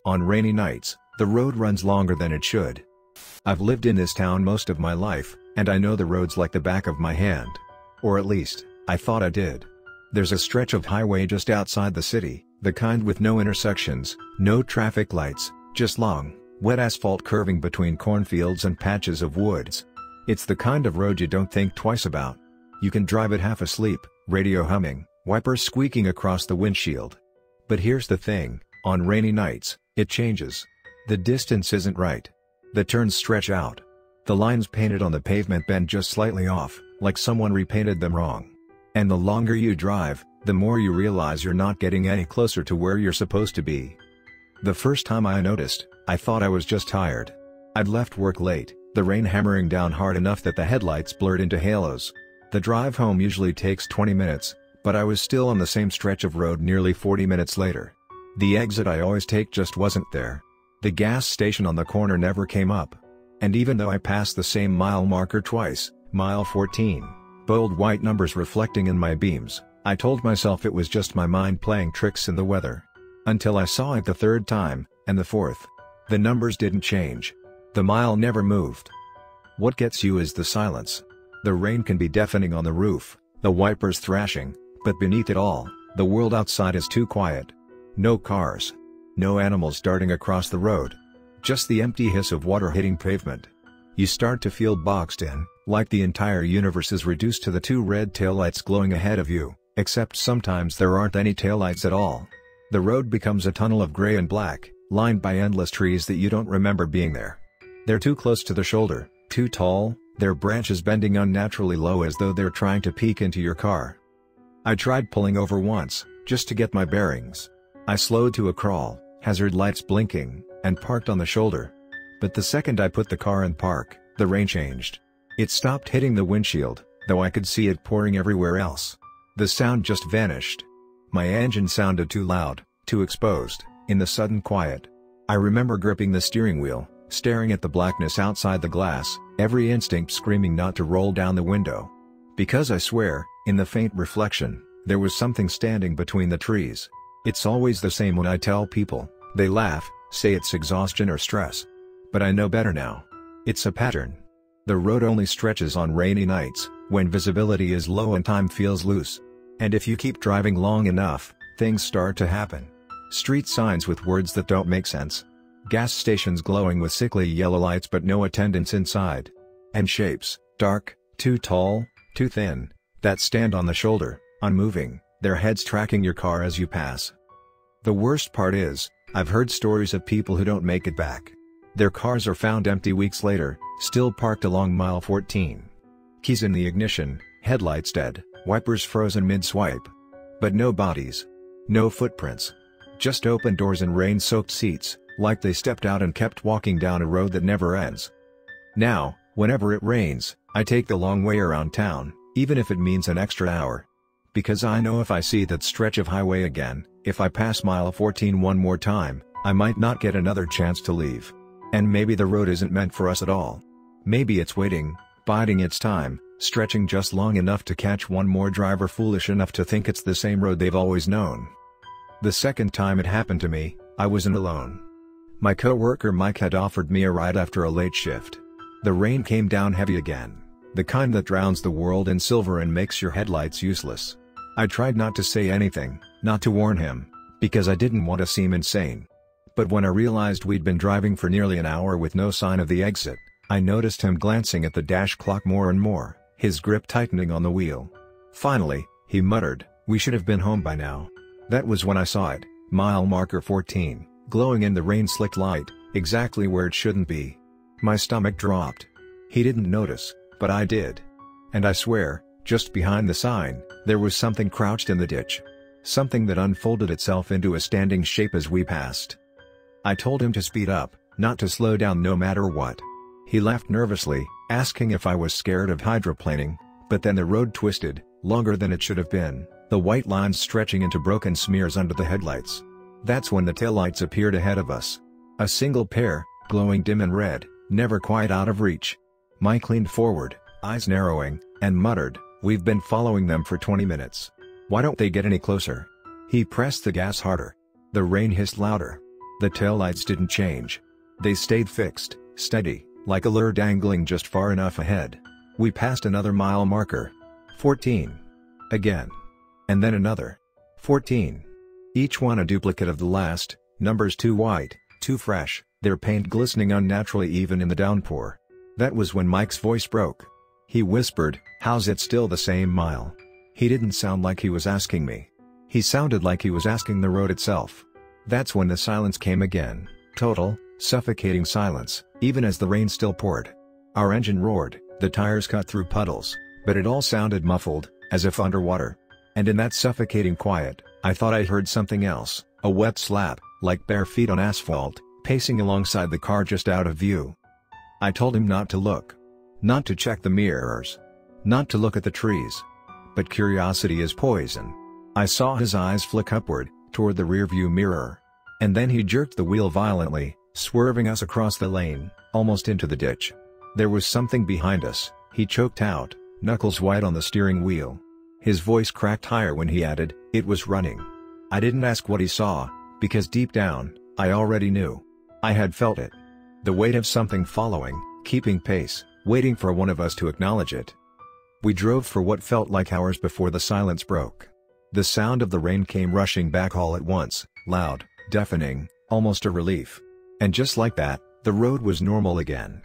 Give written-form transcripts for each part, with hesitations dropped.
On rainy nights, the road runs longer than it should. I've lived in this town most of my life, and I know the roads like the back of my hand. Or at least, I thought I did. There's a stretch of highway just outside the city, the kind with no intersections, no traffic lights, just long, wet asphalt curving between cornfields and patches of woods. It's the kind of road you don't think twice about. You can drive it half asleep, radio humming, wipers squeaking across the windshield. But here's the thing, on rainy nights, it changes. The distance isn't right. The turns stretch out. The lines painted on the pavement bend just slightly off, like someone repainted them wrong. And the longer you drive, the more you realize you're not getting any closer to where you're supposed to be. The first time I noticed, I thought I was just tired. I'd left work late, the rain hammering down hard enough that the headlights blurred into halos. The drive home usually takes 20 minutes, but I was still on the same stretch of road nearly 40 minutes later. The exit I always take just wasn't there. The gas station on the corner never came up. And even though I passed the same mile marker twice, mile 14, bold white numbers reflecting in my beams, I told myself it was just my mind playing tricks in the weather. Until I saw it the third time, and the fourth. The numbers didn't change. The mile never moved. What gets you is the silence. The rain can be deafening on the roof, the wipers thrashing, but beneath it all, the world outside is too quiet. No cars. No animals darting across the road. Just the empty hiss of water hitting pavement. You start to feel boxed in, like the entire universe is reduced to the two red taillights glowing ahead of you, except sometimes there aren't any taillights at all. The road becomes a tunnel of gray and black, lined by endless trees that you don't remember being there. They're too close to the shoulder, too tall, their branches bending unnaturally low as though they're trying to peek into your car. I tried pulling over once, just to get my bearings. I slowed to a crawl, hazard lights blinking, and parked on the shoulder. But the second I put the car in park, the rain changed. It stopped hitting the windshield, though I could see it pouring everywhere else. The sound just vanished. My engine sounded too loud, too exposed, in the sudden quiet. I remember gripping the steering wheel, staring at the blackness outside the glass, every instinct screaming not to roll down the window. Because I swear, in the faint reflection, there was something standing between the trees. It's always the same when I tell people. They laugh, say it's exhaustion or stress. But I know better now. It's a pattern. The road only stretches on rainy nights, when visibility is low and time feels loose. And if you keep driving long enough, things start to happen. Street signs with words that don't make sense. Gas stations glowing with sickly yellow lights but no attendants inside. And shapes, dark, too tall, too thin, that stand on the shoulder, unmoving, their heads tracking your car as you pass. The worst part is, I've heard stories of people who don't make it back. Their cars are found empty weeks later, still parked along mile 14. Keys in the ignition, headlights dead, wipers frozen mid-swipe. But no bodies. No footprints. Just open doors and rain-soaked seats, like they stepped out and kept walking down a road that never ends. Now, whenever it rains, I take the long way around town, even if it means an extra hour. Because I know if I see that stretch of highway again, if I pass mile 14 one more time, I might not get another chance to leave. And maybe the road isn't meant for us at all. Maybe it's waiting, biding its time, stretching just long enough to catch one more driver foolish enough to think it's the same road they've always known. The second time it happened to me, I wasn't alone. My co-worker Mike had offered me a ride after a late shift. The rain came down heavy again, the kind that drowns the world in silver and makes your headlights useless. I tried not to say anything, not to warn him, because I didn't want to seem insane. But when I realized we'd been driving for nearly an hour with no sign of the exit, I noticed him glancing at the dash clock more and more, his grip tightening on the wheel. Finally, he muttered, "We should have been home by now." That was when I saw it, mile marker 14, glowing in the rain-slicked light, exactly where it shouldn't be. My stomach dropped. He didn't notice, but I did. And I swear, just behind the sign, there was something crouched in the ditch. Something that unfolded itself into a standing shape as we passed. I told him to speed up, not to slow down no matter what. He laughed nervously, asking if I was scared of hydroplaning, but then the road twisted, longer than it should have been, the white lines stretching into broken smears under the headlights. That's when the taillights appeared ahead of us. A single pair, glowing dim and red, never quite out of reach. Mike leaned forward, eyes narrowing, and muttered, "We've been following them for 20 minutes. Why don't they get any closer?" He pressed the gas harder. The rain hissed louder. The taillights didn't change. They stayed fixed, steady, like a lure dangling just far enough ahead. We passed another mile marker. 14. Again. And then another. 14. Each one a duplicate of the last, numbers too white, too fresh, their paint glistening unnaturally even in the downpour. That was when Mike's voice broke. He whispered, "How's it still the same mile?" He didn't sound like he was asking me. He sounded like he was asking the road itself. That's when the silence came again, total, suffocating silence, even as the rain still poured. Our engine roared, the tires cut through puddles, but it all sounded muffled, as if underwater. And in that suffocating quiet, I thought I heard something else, a wet slap, like bare feet on asphalt, pacing alongside the car just out of view. I told him not to look. Not to check the mirrors. Not to look at the trees. But curiosity is poison. I saw his eyes flick upward, toward the rearview mirror. And then he jerked the wheel violently, swerving us across the lane, almost into the ditch. There was something behind us, he choked out, knuckles white on the steering wheel. His voice cracked higher when he added, "It was running." I didn't ask what he saw, because deep down, I already knew. I had felt it. The weight of something following, keeping pace, waiting for one of us to acknowledge it. We drove for what felt like hours before the silence broke. The sound of the rain came rushing back all at once, loud, deafening, almost a relief. And just like that, the road was normal again.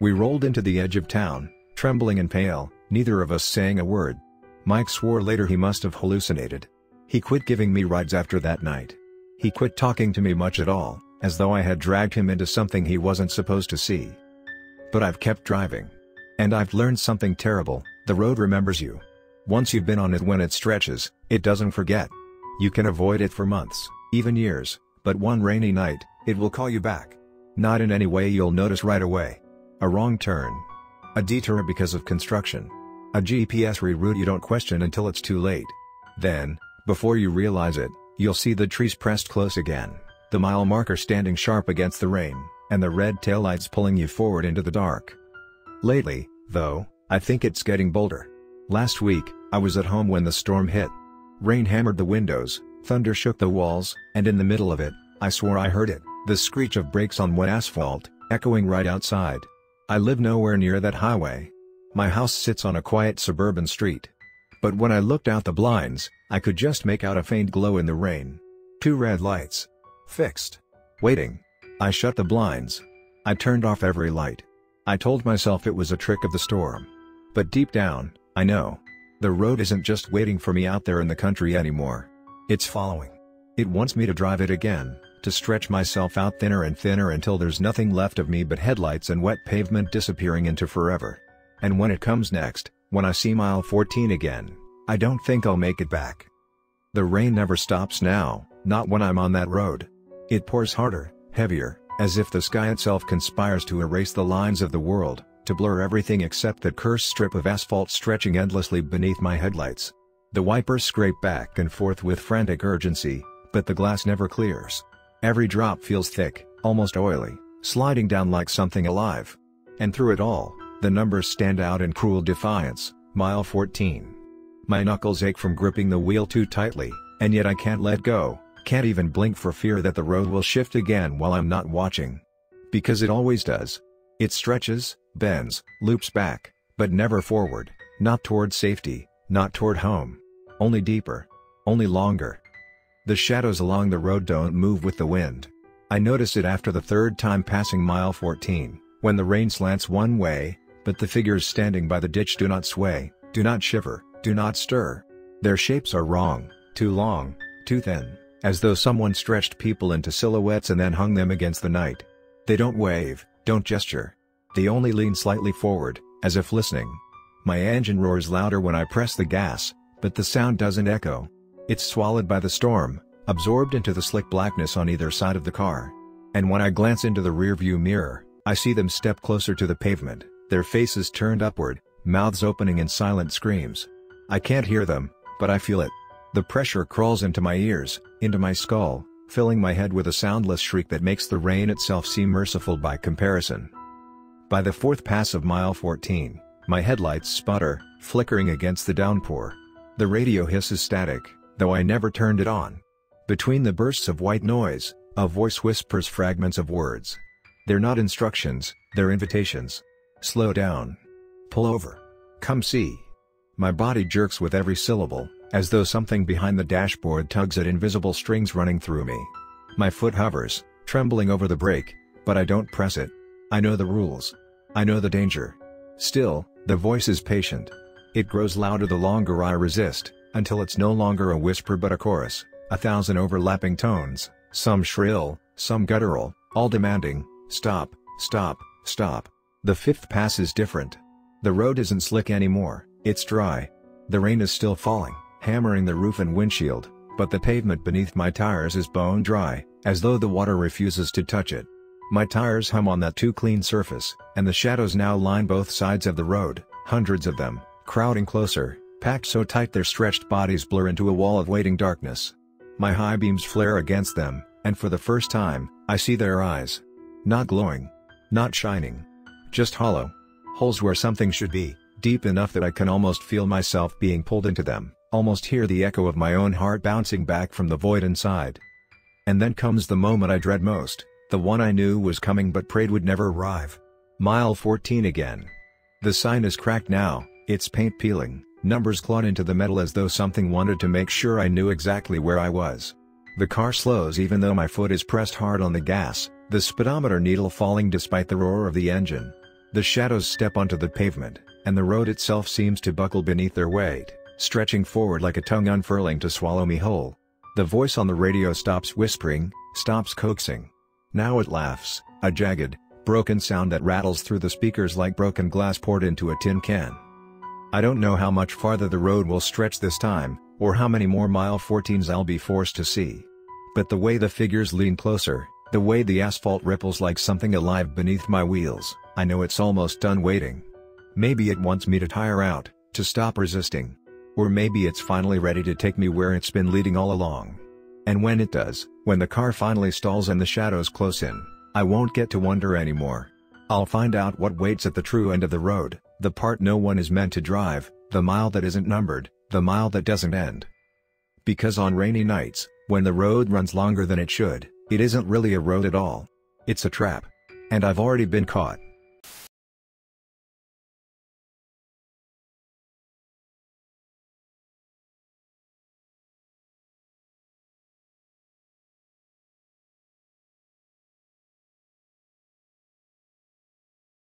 We rolled into the edge of town, trembling and pale, neither of us saying a word. Mike swore later he must have hallucinated. He quit giving me rides after that night. He quit talking to me much at all, as though I had dragged him into something he wasn't supposed to see. But I've kept driving. And I've learned something terrible: the road remembers you. Once you've been on it, when it stretches, it doesn't forget. You can avoid it for months, even years, but one rainy night, it will call you back. Not in any way you'll notice right away. A wrong turn. A detour because of construction. A GPS reroute you don't question until it's too late. Then, before you realize it, you'll see the trees pressed close again, the mile marker standing sharp against the rain, and the red taillights pulling you forward into the dark. Lately, though, I think it's getting bolder. Last week, I was at home when the storm hit. Rain hammered the windows, thunder shook the walls, and in the middle of it, I swore I heard it, the screech of brakes on wet asphalt, echoing right outside. I live nowhere near that highway. My house sits on a quiet suburban street. But when I looked out the blinds, I could just make out a faint glow in the rain. 2 red lights. Fixed. Waiting. I shut the blinds. I turned off every light. I told myself it was a trick of the storm. But deep down, I know. The road isn't just waiting for me out there in the country anymore. It's following. It wants me to drive it again, to stretch myself out thinner and thinner until there's nothing left of me but headlights and wet pavement disappearing into forever. And when it comes next, when I see mile 14 again, I don't think I'll make it back. The rain never stops now, not when I'm on that road. It pours harder, heavier, as if the sky itself conspires to erase the lines of the world, to blur everything except that cursed strip of asphalt stretching endlessly beneath my headlights. The wipers scrape back and forth with frantic urgency, but the glass never clears. Every drop feels thick, almost oily, sliding down like something alive. And through it all, the numbers stand out in cruel defiance: mile 14. My knuckles ache from gripping the wheel too tightly, and yet I can't let go, can't even blink for fear that the road will shift again while I'm not watching. Because it always does. It stretches, bends, loops back, but never forward, not toward safety, not toward home. Only deeper. Only longer. The shadows along the road don't move with the wind. I notice it after the 3rd time passing mile 14, when the rain slants one way, but the figures standing by the ditch do not sway, do not shiver, do not stir. Their shapes are wrong, too long, too thin, as though someone stretched people into silhouettes and then hung them against the night. They don't wave, don't gesture. They only lean slightly forward, as if listening. My engine roars louder when I press the gas, but the sound doesn't echo. It's swallowed by the storm, absorbed into the slick blackness on either side of the car. And when I glance into the rearview mirror, I see them step closer to the pavement, their faces turned upward, mouths opening in silent screams. I can't hear them, but I feel it. The pressure crawls into my ears, into my skull, filling my head with a soundless shriek that makes the rain itself seem merciful by comparison. By the 4th pass of mile 14, my headlights sputter, flickering against the downpour. The radio hisses static, though I never turned it on. Between the bursts of white noise, A voice whispers fragments of words. They're not instructions, they're invitations. Slow down. Pull over. Come see. My body jerks with every syllable, as though something behind the dashboard tugs at invisible strings running through me. My foot hovers, trembling over the brake, but I don't press it. I know the rules. I know the danger. Still, the voice is patient. It grows louder the longer I resist, until it's no longer a whisper but a chorus, 1,000 overlapping tones, some shrill, some guttural, all demanding, stop, stop, stop. The fifth pass is different. The road isn't slick anymore, it's dry. The rain is still falling, hammering the roof and windshield, but the pavement beneath my tires is bone dry, as though the water refuses to touch it. My tires hum on that too clean surface, and the shadows now line both sides of the road, hundreds of them, crowding closer, packed so tight their stretched bodies blur into a wall of waiting darkness. My high beams flare against them, and for the first time, I see their eyes. Not glowing. Not shining. Just hollow. Holes where something should be, deep enough that I can almost feel myself being pulled into them, almost hear the echo of my own heart bouncing back from the void inside. And then comes the moment I dread most, the one I knew was coming but prayed would never arrive. Mile 14 again. The sign is cracked now, its paint peeling, numbers clawed into the metal as though something wanted to make sure I knew exactly where I was. The car slows even though my foot is pressed hard on the gas, the speedometer needle falling despite the roar of the engine. The shadows step onto the pavement, and the road itself seems to buckle beneath their weight, stretching forward like a tongue unfurling to swallow me whole. The voice on the radio stops whispering, stops coaxing. Now it laughs, a jagged, broken sound that rattles through the speakers like broken glass poured into a tin can. I don't know how much farther the road will stretch this time, or how many more mile 14s I'll be forced to see. But the way the figures lean closer, the way the asphalt ripples like something alive beneath my wheels, I know it's almost done waiting. Maybe it wants me to tire out, to stop resisting. Or maybe it's finally ready to take me where it's been leading all along. And when it does, when the car finally stalls and the shadows close in, I won't get to wonder anymore. I'll find out what waits at the true end of the road, the part no one is meant to drive, the mile that isn't numbered, the mile that doesn't end. Because on rainy nights, when the road runs longer than it should, it isn't really a road at all. It's a trap. And I've already been caught.